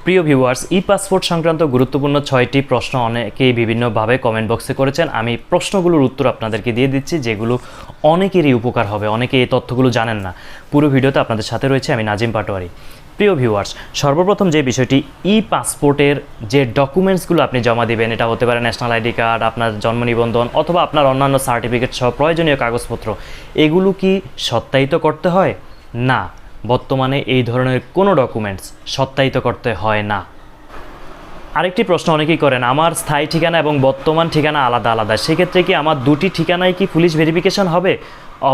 প্রিয় ভিউয়ার্স, ই পাসপোর্ট সংক্রান্ত গুরুত্বপূর্ণ 6টি প্রশ্ন অনেকেই বিভিন্নভাবে কমেন্ট বক্সে করেছেন। আমি প্রশ্নগুলোর উত্তর আপনাদেরকে দিয়ে দিচ্ছি, যেগুলো অনেকেরই উপকার হবে। অনেকে এই তথ্যগুলো জানেন না। পুরো ভিডিওতে আপনাদের সাথে রয়েছে আমি নাজিম পাটোয়ারি। প্রিয় ভিউয়ার্স, সর্বপ্রথম যে বিষয়টি, ই পাসপোর্টের যে ডকুমেন্টসগুলো আপনি জমা দিবেন, এটা হতে পারে ন্যাশনাল আইডি কার্ড, আপনার জন্ম নিবন্ধন অথবা আপনার অন্যান্য সার্টিফিকেট সহ প্রয়োজনীয় কাগজপত্র, এগুলো কি সত্যায়িত করতে হয়? না, বর্তমানে এই ধরনের কোনো ডকুমেন্টস সত্যায়িত করতে হয় না। আরেকটি প্রশ্ন অনেকেই করেন, আমার স্থায়ী ঠিকানা এবং বর্তমান ঠিকানা আলাদা আলাদা, সেক্ষেত্রে কি আমার দুটি ঠিকানায় কি পুলিশ ভেরিফিকেশন হবে?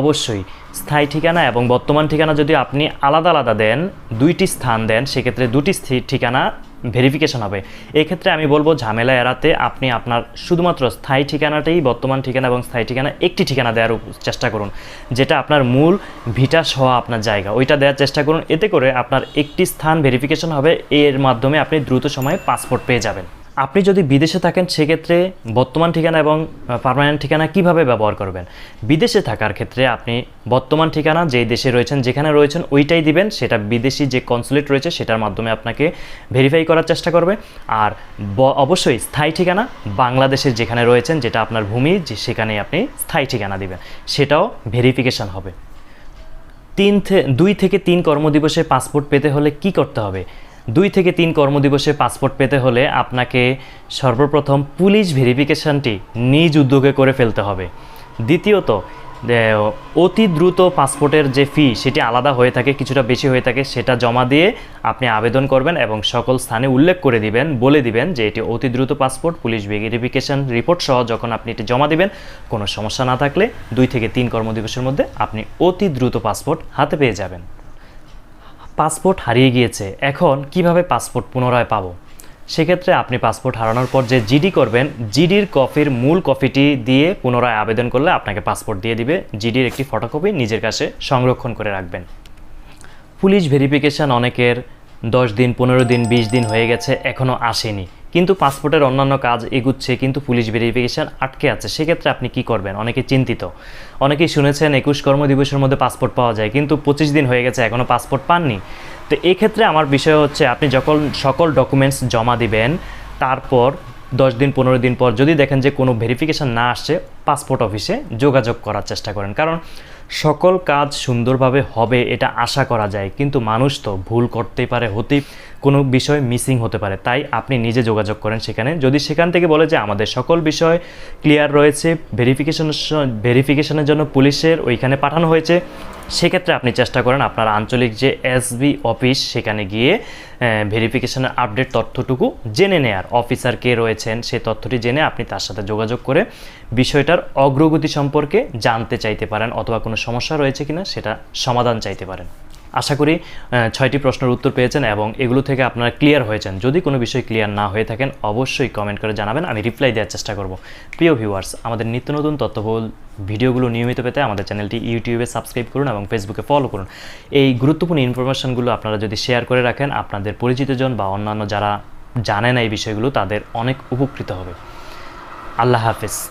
অবশ্যই। স্থায়ী ঠিকানা এবং বর্তমান ঠিকানা যদি আপনি আলাদা আলাদা দেন, দুইটি স্থান দেন, সেক্ষেত্রে দুটি ঠিকানা ভেরিফিকেশন হবে। এক্ষেত্রে আমি বলবো ঝামেলা এড়াতে আপনি আপনার শুধুমাত্র স্থায়ী ঠিকানাটাই, বর্তমান ঠিকানা এবং স্থায়ী ঠিকানা একটি ঠিকানা দেওয়ার চেষ্টা করুন, যেটা আপনার মূল ভিটা সহ আপনার জায়গা, ওইটা দেওয়ার চেষ্টা করুন। এতে করে আপনার একটি স্থান ভেরিফিকেশন হবে, এর মাধ্যমে আপনি দ্রুত সময়ে পাসপোর্ট পেয়ে যাবেন। আপনি যদি বিদেশে থাকেন, সেক্ষেত্রে বর্তমান ঠিকানা এবং পার্মানেন্ট ঠিকানা কিভাবে ব্যবহার করবেন? বিদেশে থাকার ক্ষেত্রে আপনি বর্তমান ঠিকানা যেই দেশে রয়েছেন, যেখানে রয়েছেন ওইটাই দিবেন। সেটা বিদেশি যে কনসুলেট রয়েছে সেটার মাধ্যমে আপনাকে ভেরিফাই করার চেষ্টা করবে। আর অবশ্যই স্থায়ী ঠিকানা বাংলাদেশের যেখানে রয়েছেন, যেটা আপনার ভূমি, সেখানেই আপনি স্থায়ী ঠিকানা দিবেন, সেটাও ভেরিফিকেশন হবে। 2 থেকে 3 কর্মদিবসে পাসপোর্ট পেতে হলে কি করতে হবে? 2 থেকে 3 কর্মদিবসে পাসপোর্ট পেতে হলে আপনাকে সর্বপ্রথম পুলিশ ভেরিফিকেশনটি নিজ উদ্যোগে করে ফেলতে হবে। দ্বিতীয়ত, অতি দ্রুত পাসপোর্টের যে ফি, সেটি আলাদা হয়ে থাকে, কিছুটা বেশি হয়ে থাকে, সেটা জমা দিয়ে আপনি আবেদন করবেন এবং সকল স্থানে উল্লেখ করে দিবেন, বলে দিবেন যে এটি অতি দ্রুত পাসপোর্ট, পুলিশ ভেরিফিকেশন রিপোর্ট সহ যখন আপনি এটি জমা দিবেন, কোনো সমস্যা না থাকলে 2 থেকে 3 কর্মদিবসের মধ্যে আপনি অতি দ্রুত পাসপোর্ট হাতে পেয়ে যাবেন। পাসপোর্ট হারিয়ে গিয়েছে, এখন কিভাবে পাসপোর্ট পুনরায় পাবো? সেক্ষেত্রে আপনি পাসপোর্ট হারানোর পর যে জিডি করবেন, জিডির কপির মূল কপিটি দিয়ে পুনরায় আবেদন করলে আপনাকে পাসপোর্ট দিয়ে দিবে। জিডির একটি ফটোকপি নিজের কাছে সংরক্ষণ করে রাখবেন। পুলিশ ভেরিফিকেশান অনেকের 10 দিন, 15 দিন, 20 দিন হয়ে গেছে, এখনও আসেনি, কিন্তু পাসপোর্টের অন্যান্য কাজ এগুচ্ছে, কিন্তু পুলিশ ভেরিফিকেশান আটকে আছে। সেক্ষেত্রে আপনি কি করবেন? অনেকে চিন্তিত। অনেকেই শুনেছেন 21 কর্মদিবসের মধ্যে পাসপোর্ট পাওয়া যায়, কিন্তু 25 দিন হয়ে গেছে, এখনও পাসপোর্ট পাননি। তো এক্ষেত্রে আমার বিষয় হচ্ছে, আপনি যখন সকল ডকুমেন্টস জমা দিবেন, তারপর 10 দিন 15 দিন পর যদি দেখেন যে কোনো ভেরিফিকেশান না আসছে, পাসপোর্ট অফিসে যোগাযোগ করার চেষ্টা করেন। কারণ সকল কাজ সুন্দরভাবে হবে এটা আশা করা যায়, কিন্তু মানুষ তো ভুল করতেই পারে, কোনো বিষয় মিসিং হতে পারে। তাই আপনি নিজে যোগাযোগ করেন সেখানে। যদি সেখান থেকে বলে যে আমাদের সকল বিষয় ক্লিয়ার রয়েছে, ভেরিফিকেশনের জন্য পুলিশের ওইখানে পাঠানো হয়েছে, সেক্ষেত্রে আপনি চেষ্টা করেন আপনার আঞ্চলিক যে এসবি অফিস, সেখানে গিয়ে ভেরিফিকেশনের আপডেট তথ্যটুকু জেনে নেয়ার। অফিসার কে রয়েছেন সেই তথ্যটি জেনে আপনি তার সাথে যোগাযোগ করে বিষয়টার অগ্রগতি সম্পর্কে জানতে চাইতে পারেন, অথবা কোনো সমস্যা রয়েছে কিনা সেটা সমাধান চাইতে পারেন। আশা করি 6টি প্রশ্নের উত্তর পেয়েছেন এবং এগুলো থেকে আপনারা ক্লিয়ার হয়েছেন। যদি কোনো বিষয় ক্লিয়ার না হয়ে থাকেন, অবশ্যই কমেন্ট করে জানাবেন, আমি রিপ্লাই দেওয়ার চেষ্টা করব। প্রিয় ভিউয়ার্স, আমাদের নিত্য নতুন তথ্যবহুল ভিডিওগুলো নিয়মিত পেতে আমাদের চ্যানেলটি ইউটিউবে সাবস্ক্রাইব করুন এবং ফেসবুকে ফলো করুন। এই গুরুত্বপূর্ণ ইনফরমেশনগুলো আপনারা যদি শেয়ার করে রাখেন, আপনাদের পরিচিতজন বা অন্যান্য যারা জানে না এই বিষয়গুলো, তাদের অনেক উপকৃত হবে। আল্লাহ হাফেজ।